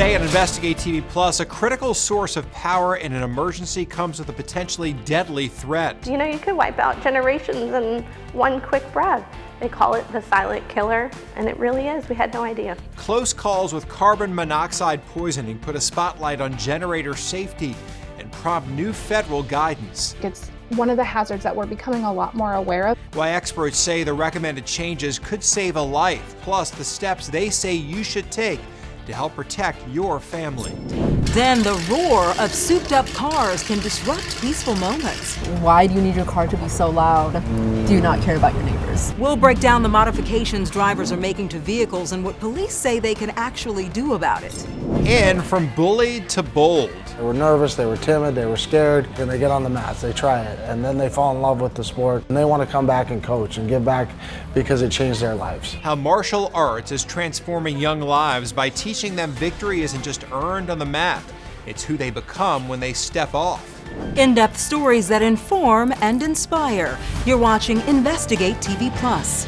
Today on Investigate TV Plus, a critical source of power in an emergency comes with a potentially deadly threat. You know, you could wipe out generations in one quick breath. They call it the silent killer, and it really is. We had no idea. Close calls with carbon monoxide poisoning put a spotlight on generator safety and prompt new federal guidance. It's one of the hazards that we're becoming a lot more aware of. Why experts say the recommended changes could save a life, plus the steps they say you should take to help protect your family. Then the roar of souped-up cars can disrupt peaceful moments. Why do you need your car to be so loud? Do you not care about your neighbors? We'll break down the modifications drivers are making to vehicles and what police say they can actually do about it. And from bullied to bold. They were nervous, they were timid, they were scared, and they get on the mats, they try it, and then they fall in love with the sport, and they want to come back and coach and give back because it changed their lives. How martial arts is transforming young lives by teaching them victory isn't just earned on the mat, it's who they become when they step off. In-depth stories that inform and inspire. You're watching Investigate TV Plus.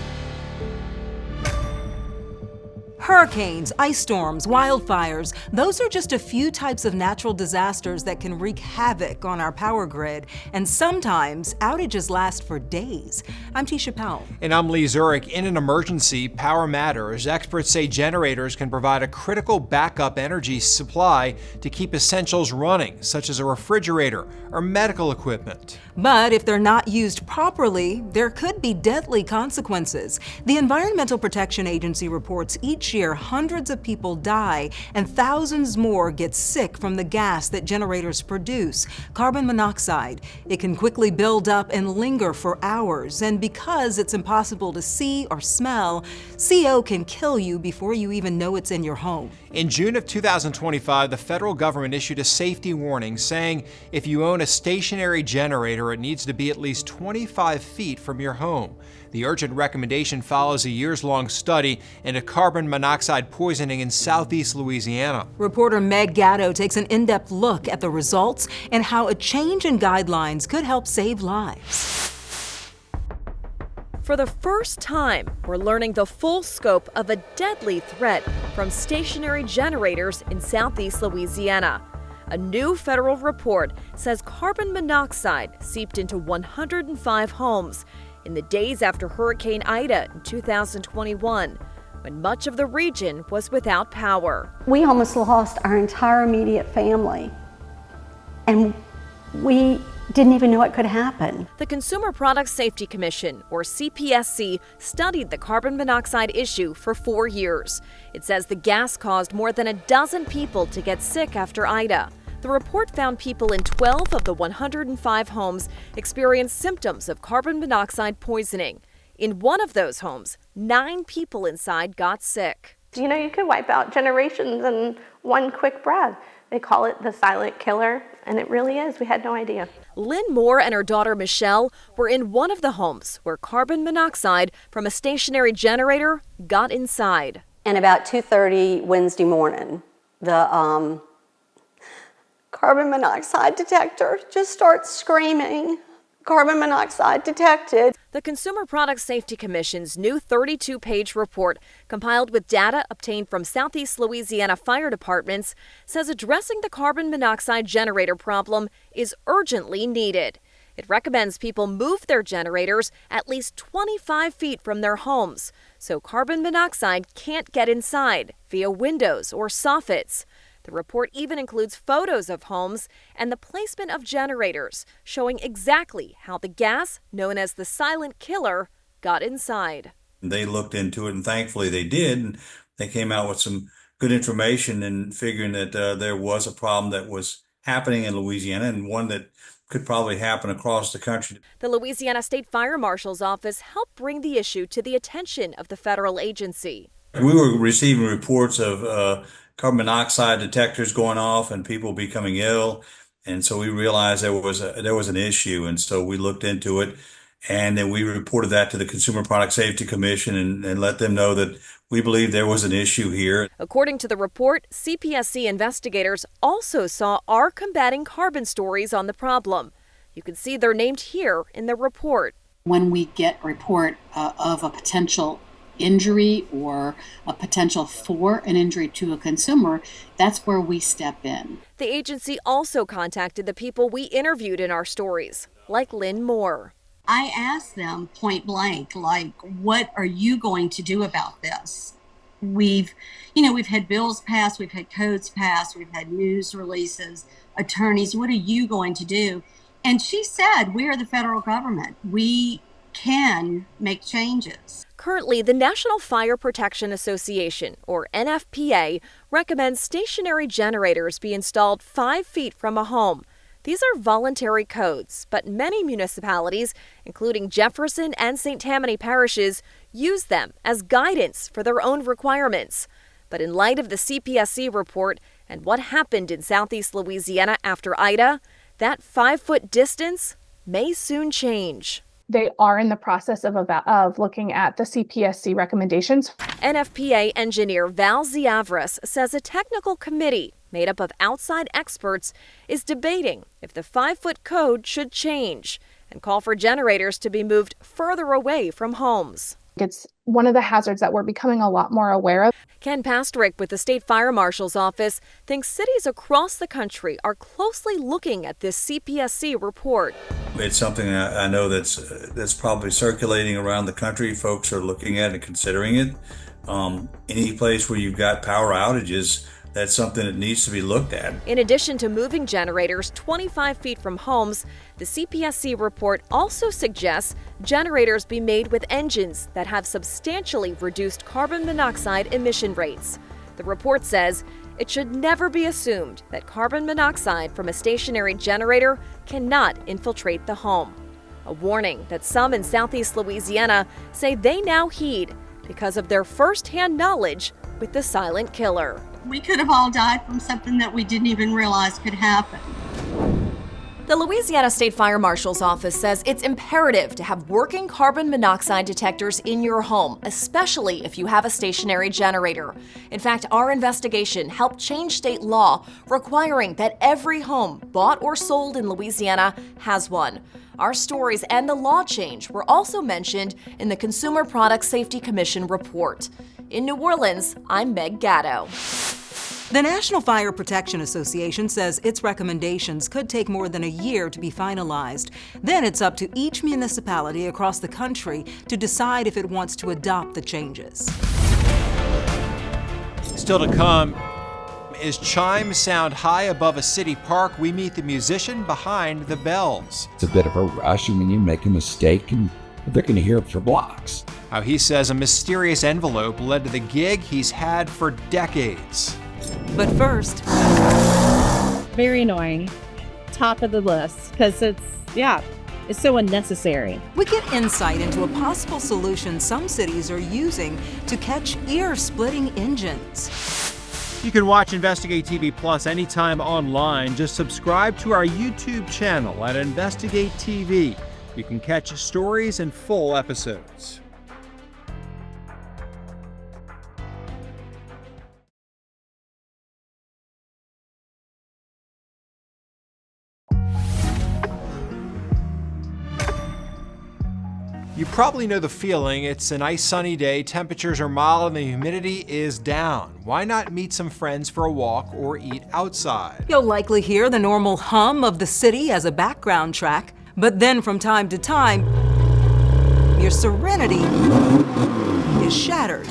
Hurricanes, ice storms, wildfires, those are just a few types of natural disasters that can wreak havoc on our power grid, and sometimes outages last for days. I'm Tisha Powell. And I'm Lee Zurich. In an emergency, power matters. Experts say generators can provide a critical backup energy supply to keep essentials running, such as a refrigerator or medical equipment. But if they're not used properly, there could be deadly consequences. The Environmental Protection Agency reports each year hundreds of people die and thousands more get sick from the gas that generators produce, carbon monoxide. It can quickly build up and linger for hours, and because it's impossible to see or smell, CO can kill you before you even know it's in your home. In June of 2025, the federal government issued a safety warning saying if you own a stationary generator, it needs to be at least 25 feet from your home. The urgent recommendation follows a years-long study into carbon monoxide poisoning in southeast Louisiana. Reporter Meg Gatto takes an in-depth look at the results and how a change in guidelines could help save lives. For the first time, we're learning the full scope of a deadly threat from stationary generators in southeast Louisiana. A new federal report says carbon monoxide seeped into 105 homes in the days after Hurricane Ida in 2021, when much of the region was without power. We almost lost our entire immediate family, and we didn't even know it could happen. The Consumer Product Safety Commission, or CPSC, studied the carbon monoxide issue for 4 years. It says the gas caused more than a dozen people to get sick after Ida. The report found people in 12 of the 105 homes experienced symptoms of carbon monoxide poisoning. In one of those homes, 9 people inside got sick. You know, you could wipe out generations in one quick breath. They call it the silent killer, and it really is. We had no idea. Lynn Moore and her daughter Michelle were in one of the homes where carbon monoxide from a stationary generator got inside. And about 2:30 Wednesday morning, the carbon monoxide detector just starts screaming, "Carbon monoxide detected." The Consumer Product Safety Commission's new 32-page report, compiled with data obtained from Southeast Louisiana fire departments, says addressing the carbon monoxide generator problem is urgently needed. It recommends people move their generators at least 25 feet from their homes, so carbon monoxide can't get inside via windows or soffits. The report even includes photos of homes and the placement of generators, showing exactly how the gas, known as the silent killer, got inside. They looked into it, and thankfully they did. And they came out with some good information and figuring that there was a problem that was happening in Louisiana, and one that could probably happen across the country. The Louisiana State Fire Marshal's office helped bring the issue to the attention of the federal agency. We were receiving reports of carbon monoxide detectors going off and people becoming ill, and so we realized there was an issue, and so we looked into it, and then we reported that to the Consumer Product Safety Commission and let them know that we believe there was an issue here. According to the report, CPSC investigators also saw our Combating Carbon stories on the problem. You can see they're named here in the report. When we get a report of a potential injury or a potential for an injury to a consumer, that's where we step in. The agency also contacted the people we interviewed in our stories, like Lynn Moore. I asked them point blank, like, what are you going to do about this? We've had bills passed, we've had codes passed, we've had news releases, attorneys, what are you going to do? And she said, we are the federal government. We can make changes. Currently, the National Fire Protection Association, or NFPA, recommends stationary generators be installed 5 feet from a home. These are voluntary codes, but many municipalities, including Jefferson and St. Tammany parishes, use them as guidance for their own requirements. But in light of the CPSC report and what happened in Southeast Louisiana after Ida, that 5-foot distance may soon change. They are in the process of looking at the CPSC recommendations. NFPA engineer Val Ziavras says a technical committee made up of outside experts is debating if the 5-foot code should change and call for generators to be moved further away from homes. It's one of the hazards that we're becoming a lot more aware of. Ken Pastrick with the State Fire Marshal's Office thinks cities across the country are closely looking at this CPSC report. It's something I know that's probably circulating around the country. Folks are looking at and considering it. Any place where you've got power outages, that's something that needs to be looked at. In addition to moving generators 25 feet from homes, the CPSC report also suggests generators be made with engines that have substantially reduced carbon monoxide emission rates. The report says it should never be assumed that carbon monoxide from a stationary generator cannot infiltrate the home. A warning that some in Southeast Louisiana say they now heed because of their first-hand knowledge with the silent killer. We could have all died from something that we didn't even realize could happen. The Louisiana State Fire Marshal's Office says it's imperative to have working carbon monoxide detectors in your home, especially if you have a stationary generator. In fact, our investigation helped change state law requiring that every home bought or sold in Louisiana has one. Our stories and the law change were also mentioned in the Consumer Product Safety Commission report. In New Orleans, I'm Meg Gatto. The National Fire Protection Association says its recommendations could take more than a year to be finalized. Then it's up to each municipality across the country to decide if it wants to adopt the changes. Still to come, as chimes sound high above a city park, we meet the musician behind the bells. It's a bit of a rush. I mean, you make a mistake and they're going to hear it for blocks. How he says a mysterious envelope led to the gig he's had for decades. But first, Very annoying. Top of the list, because it's so unnecessary. we get insight into a possible solution some cities are using to catch ear-splitting engines. You can watch Investigate TV Plus anytime online. Just subscribe to our YouTube channel at Investigate TV. You can catch stories and full episodes. You probably know the feeling. It's a nice sunny day, temperatures are mild, and the humidity is down. Why not meet some friends for a walk or eat outside? You'll likely hear the normal hum of the city as a background track, but then from time to time, your serenity is shattered.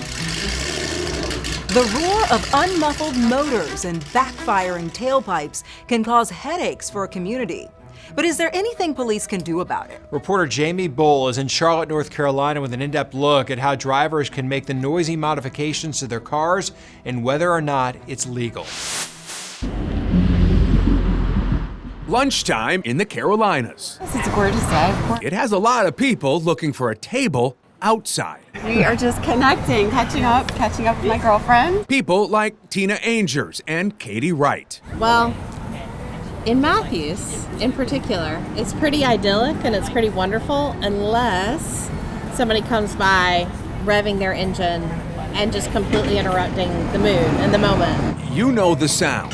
The roar of unmuffled motors and backfiring tailpipes can cause headaches for a community. But is there anything police can do about it? Reporter Jamie Bull is in Charlotte, North Carolina with an in-depth look at how drivers can make the noisy modifications to their cars and whether or not it's legal. Lunchtime in the Carolinas. It's a gorgeous day. It has a lot of people looking for a table outside. We are just connecting, catching up with my girlfriend. People like Tina Angers and Katie Wright. Well, in Matthews, in particular, it's pretty idyllic and it's pretty wonderful unless somebody comes by revving their engine and just completely interrupting the mood and the moment. You know the sound.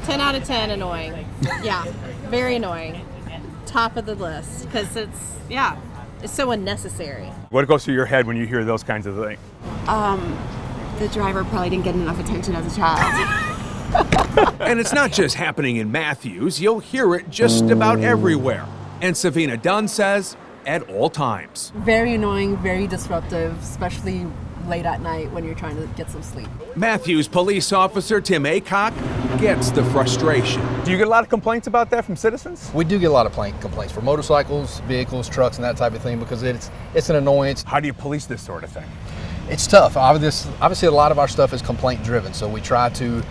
10 out of 10 annoying. Yeah, very annoying. Top of the list because it's It's so unnecessary. What goes through your head when you hear those kinds of things? The driver probably didn't get enough attention as a child. And it's not just happening in Matthews. You'll hear it just about everywhere. And Savina Dunn says, at all times. Very annoying, very disruptive, especially late at night when you're trying to get some sleep. Matthews police officer Tim Aycock gets the frustration. Do you get a lot of complaints about that from citizens? We do get a lot of complaints for motorcycles, vehicles, trucks, and that type of thing because it's an annoyance. How do you police this sort of thing? It's tough. Obviously, a lot of our stuff is complaint driven, so we try to,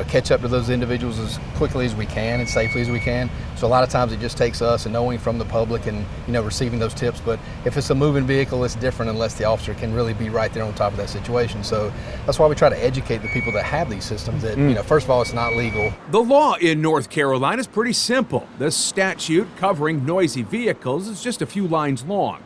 catch up to those individuals as quickly as we can and safely as we can. So a lot of times it just takes us and knowing from the public and, receiving those tips. But if it's a moving vehicle, it's different unless the officer can really be right there on top of that situation. So that's why we try to educate the people that have these systems that, first of all, it's not legal. The law in North Carolina is pretty simple. The statute covering noisy vehicles is just a few lines long.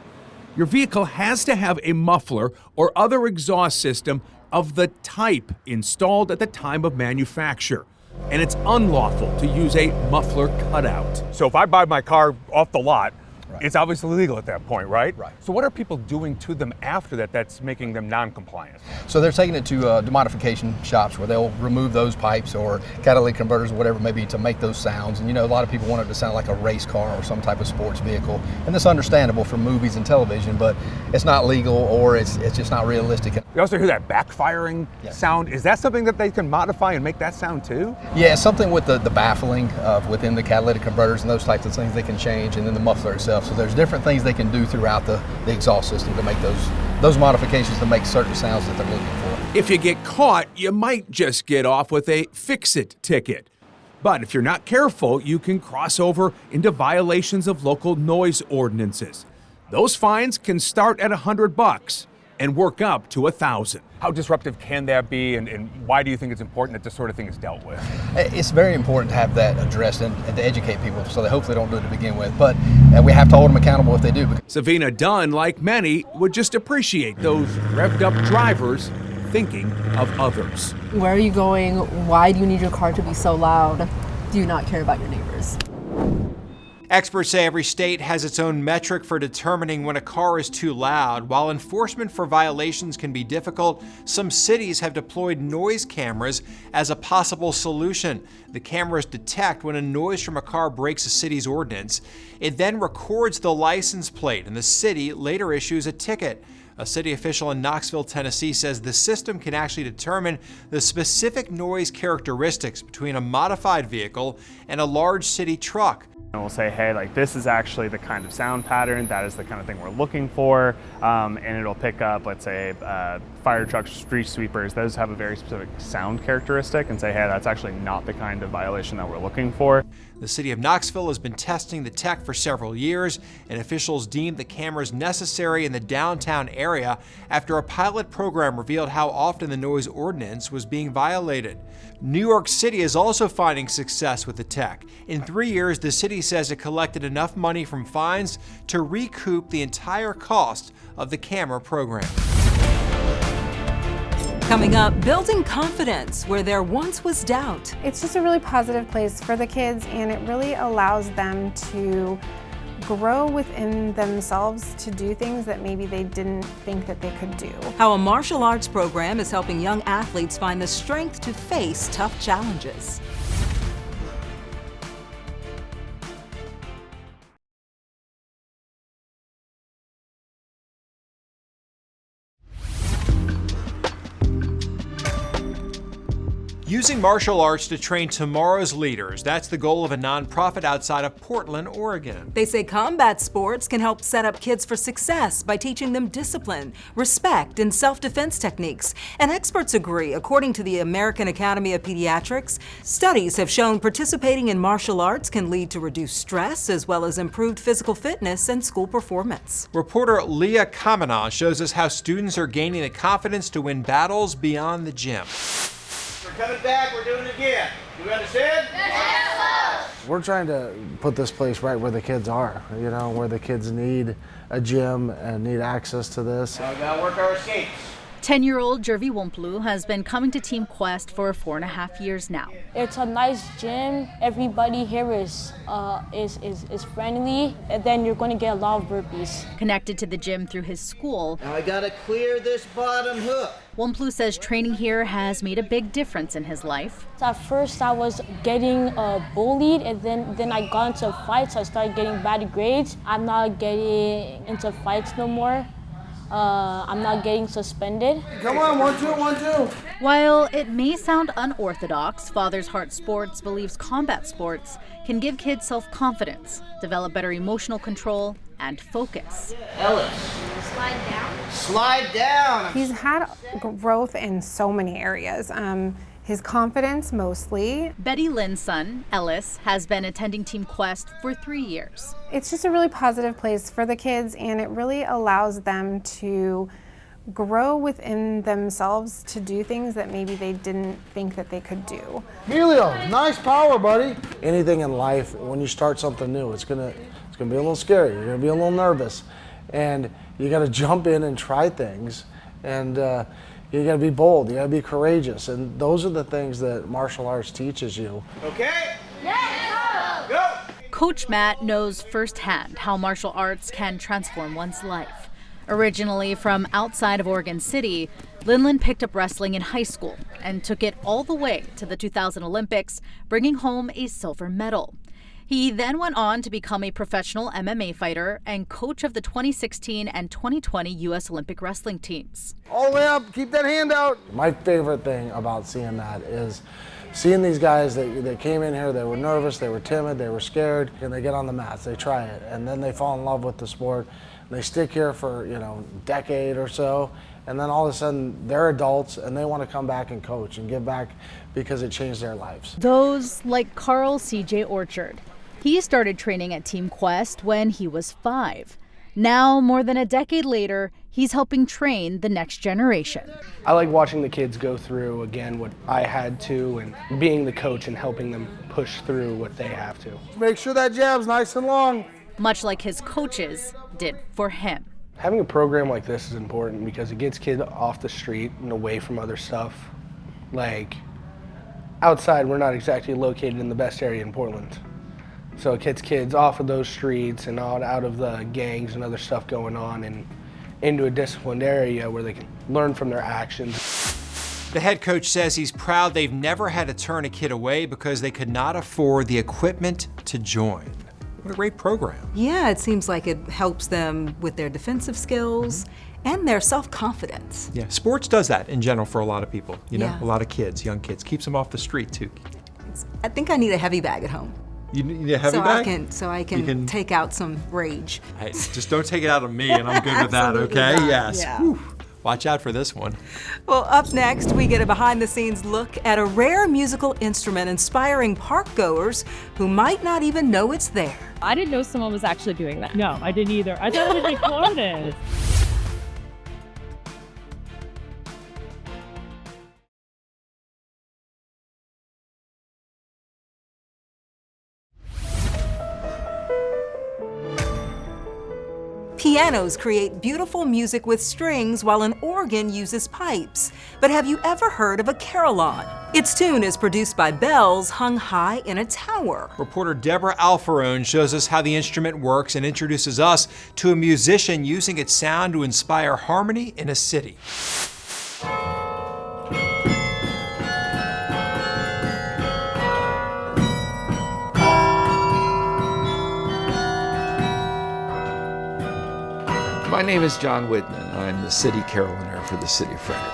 Your vehicle has to have a muffler or other exhaust system of the type installed at the time of manufacture. And it's unlawful to use a muffler cutout. So if I buy my car off the lot, it's obviously illegal at that point, right? Right. So what are people doing to them after that that's making them non-compliant? So they're taking it to demodification shops where they'll remove those pipes or catalytic converters or whatever it may be to make those sounds. And a lot of people want it to sound like a race car or some type of sports vehicle. And that's understandable for movies and television, but it's not legal or it's just not realistic. You also hear that backfiring sound. Is that something that they can modify and make that sound too? Yeah, it's something with the baffling within the catalytic converters and those types of things they can change, and then the muffler itself. So there's different things they can do throughout the exhaust system to make those modifications to make certain sounds that they're looking for. If you get caught, you might just get off with a fix-it ticket. But if you're not careful, you can cross over into violations of local noise ordinances. Those fines can start at $100 and work up to $1,000. How disruptive can that be, and why do you think it's important that this sort of thing is dealt with? It's very important to have that addressed and to educate people so they hopefully don't do it to begin with. But we have to hold them accountable if they do. Savina Dunn, like many, would just appreciate those revved up drivers thinking of others. Where are you going? Why do you need your car to be so loud? Do you not care about your neighbors? Experts say every state has its own metric for determining when a car is too loud. While enforcement for violations can be difficult, some cities have deployed noise cameras as a possible solution. The cameras detect when a noise from a car breaks a city's ordinance. It then records the license plate, and the city later issues a ticket. A city official in Knoxville, Tennessee says the system can actually determine the specific noise characteristics between a modified vehicle and a large city truck. And we'll say, hey, this is actually the kind of sound pattern, that is the kind of thing we're looking for, and it'll pick up, let's say, fire trucks, street sweepers. Those have a very specific sound characteristic, and say, hey, that's actually not the kind of violation that we're looking for. The city of Knoxville has been testing the tech for several years, and officials deemed the cameras necessary in the downtown area after a pilot program revealed how often the noise ordinance was being violated. New York City is also finding success with the tech. In 3 years, the city says it collected enough money from fines to recoup the entire cost of the camera program. Coming up, building confidence where there once was doubt. It's just a really positive place for the kids, and it really allows them to grow within themselves to do things that maybe they didn't think that they could do. How a martial arts program is helping young athletes find the strength to face tough challenges. Using martial arts to train tomorrow's leaders, that's the goal of a nonprofit outside of Portland, Oregon. They say combat sports can help set up kids for success by teaching them discipline, respect, and self-defense techniques. And experts agree, according to the American Academy of Pediatrics, studies have shown participating in martial arts can lead to reduced stress as well as improved physical fitness and school performance. Reporter Leah Kamenah shows us how students are gaining the confidence to win battles beyond the gym. We're coming back, we're doing it again. Do we understand? Yes, sir. We're trying to put this place right where the kids are, where the kids need a gym and need access to this. Now we gotta work our escapes. 10-year-old Jervy Womplu has been coming to Team Quest for 4.5 years now. It's a nice gym. Everybody here is friendly, and then you're going to get a lot of burpees. Connected to the gym through his school, Now I gotta clear this bottom hook. Womplu says training here has made a big difference in his life. At first I was getting bullied, and then I got into fights. I started getting bad grades. I'm not getting into fights no more. I'm not getting suspended. Come on, 1, 2, 1, 2. While it may sound unorthodox, Father's Heart Sports believes combat sports can give kids self-confidence, develop better emotional control, and focus. Ellis. Slide down. Slide down. He's had growth in so many areas. His confidence mostly. Betty Lynn's son, Ellis, has been attending Team Quest for 3 years. It's just a really positive place for the kids, and it really allows them to grow within themselves to do things that maybe they didn't think that they could do. Emilio, nice power, buddy. Anything in life, when you start something new, it's gonna be a little scary. You're gonna be a little nervous, and you got to jump in and try things, and you got to be bold. You got to be courageous, and those are the things that martial arts teaches you. Okay? Yeah, go! Coach Matt knows firsthand how martial arts can transform one's life. Originally from outside of Oregon City, Linlin picked up wrestling in high school and took it all the way to the 2000 Olympics, bringing home a silver medal. He then went on to become a professional MMA fighter and coach of the 2016 and 2020 U.S. Olympic wrestling teams. All the way up, keep that hand out. My favorite thing about seeing that is seeing these guys that came in here, they were nervous, they were timid, they were scared, and they get on the mats, they try it, and then they fall in love with the sport. And they stick here for, a decade or so, and then all of a sudden they're adults and they want to come back and coach and give back because it changed their lives. Those like Carl C.J. Orchard. He started training at Team Quest when he was 5. Now, more than a decade later, he's helping train the next generation. I like watching the kids go through, again, what I had to, and being the coach and helping them push through what they have to. Make sure that jab's nice and long. Much like his coaches did for him. Having a program like this is important because it gets kids off the street and away from other stuff. Like, outside, we're not exactly located in the best area in Portland. So it gets kids off of those streets and out of the gangs and other stuff going on and into a disciplined area where they can learn from their actions. The head coach says he's proud they've never had to turn a kid away because they could not afford the equipment to join. What a great program. Yeah, it seems like it helps them with their defensive skills and their self-confidence. Yeah, sports does that in general for a lot of people. Yeah. A lot of kids, young kids. Keeps them off the street too. I think I need a heavy bag at home. You need a heavy bag? So I can take out some rage. Hey, just don't take it out on me and I'm good with that, okay? Not. Yes. Yeah. Whew. Watch out for this one. Well, up next, we get a behind-the-scenes look at a rare musical instrument inspiring park-goers who might not even know it's there. I didn't know someone was actually doing that. No, I didn't either. I thought it was recorded. Pianos create beautiful music with strings while an organ uses pipes. But have you ever heard of a carillon? Its tune is produced by bells hung high in a tower. Reporter Deborah Alfarone shows us how the instrument works and introduces us to a musician using its sound to inspire harmony in a city. My name is John Widman. I'm the city caroller for the city of Frederick.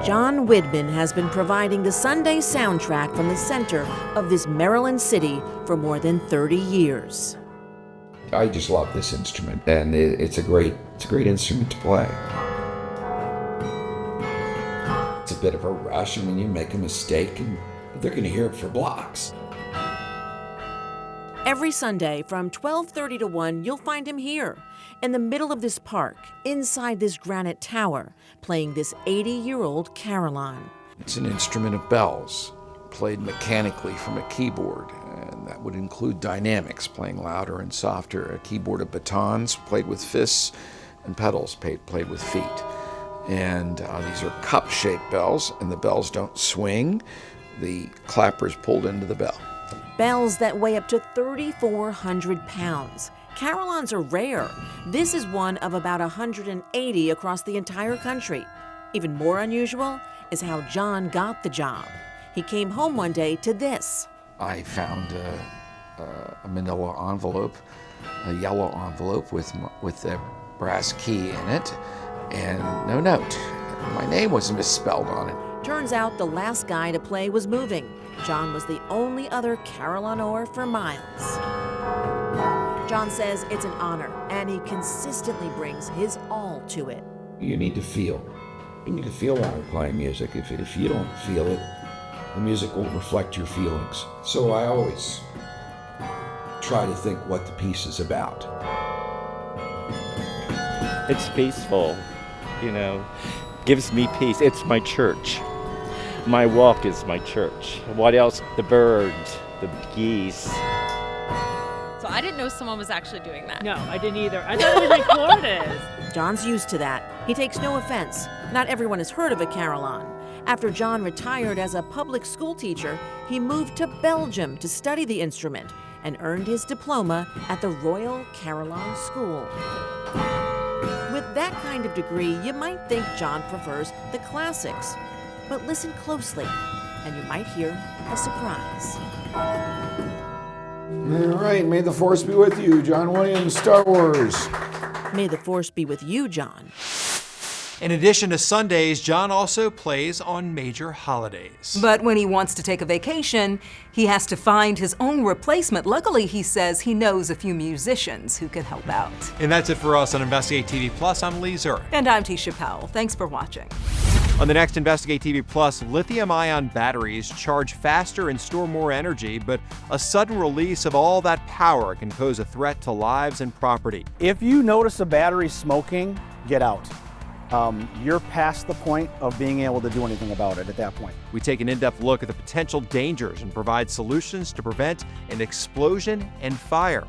John Widman has been providing the Sunday soundtrack from the center of this Maryland city for more than 30 years. I just love this instrument, and it's a great instrument to play. It's a bit of a rush, and when you make a mistake, they're going to hear it for blocks. Every Sunday from 12:30 to 1, you'll find him here, in the middle of this park, inside this granite tower, playing this 80-year-old carillon. It's an instrument of bells, played mechanically from a keyboard, and that would include dynamics, playing louder and softer, a keyboard of batons, played with fists, and pedals played with feet. And these are cup-shaped bells, and the bells don't swing. The clapper is pulled into the bell. Bells that weigh up to 3,400 pounds. Carillons are rare. This is one of about 180 across the entire country. Even more unusual is how John got the job. He came home one day to this. I found a manila envelope, a yellow envelope with a brass key in it, and no note. My name was misspelled on it. Turns out the last guy to play was moving. John was the only other carillonneur for miles. John says it's an honor, and he consistently brings his all to it. You need to feel. You need to feel while you're playing music. If you don't feel it, the music won't reflect your feelings. So I always try to think what the piece is about. It's peaceful, gives me peace. It's my church. My walk is my church. What else? The birds, the geese. So I didn't know someone was actually doing that. No, I didn't either. I thought it was recorded. John's used to that. He takes no offense. Not everyone has heard of a carillon. After John retired as a public school teacher, he moved to Belgium to study the instrument and earned his diploma at the Royal Carillon School. With that kind of degree, you might think John prefers the classics. But listen closely, and you might hear a surprise. All right, may the force be with you, John Williams, Star Wars. May the force be with you, John. In addition to Sundays, John also plays on major holidays. But when he wants to take a vacation, he has to find his own replacement. Luckily, he says he knows a few musicians who can help out. And that's it for us on Investigate TV Plus. I'm Lee Zurich. And I'm Tisha Powell. Thanks for watching. On the next Investigate TV Plus, lithium-ion batteries charge faster and store more energy, but a sudden release of all that power can pose a threat to lives and property. If you notice a battery smoking, get out. You're past the point of being able to do anything about it at that point. We take an in-depth look at the potential dangers and provide solutions to prevent an explosion and fire.